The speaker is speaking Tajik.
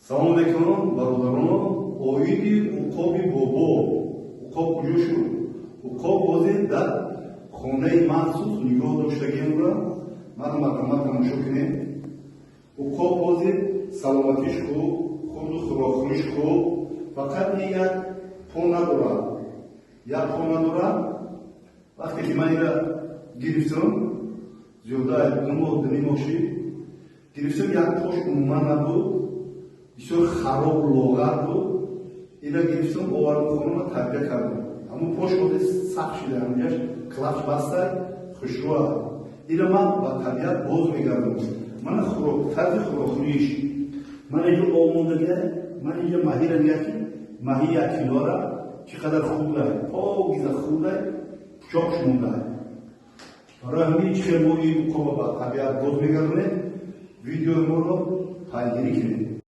салом алейкум бародароно. Оиди уқоби бобо. уқоб куҷо шуд? уқоб бозе дар хонаи махсус нигоҳ доштагиамро мата тамошо кунем. уқоб бозе саломатиш хуб, хурду хӯрокхӯриш хуб, фақат як по надорад. Як по надорад. вақте ки ман ира гирифтам зиёда димоши гирифтам, як пош умуман набуд, бисёр хароб лоғар буд. ира гирифтам овардам хона, тарбия кардам. аммо пош боде сахт шуда, ҳамҷаш клач бастай хушрӯ аст. ира ман ба табиат боз мегардам. мана тарзи хӯрокхӯриш ман инҷо омодаga, ман инҷо маҳира меяки маҳи 1 килора чӣ қадар хурдай, погиза хурдай пучоқш мондай. барои ҳамин чӣ хел мо ин уқоба ба табиат боз мегардонем. видеои моро пайгирӣ кунед.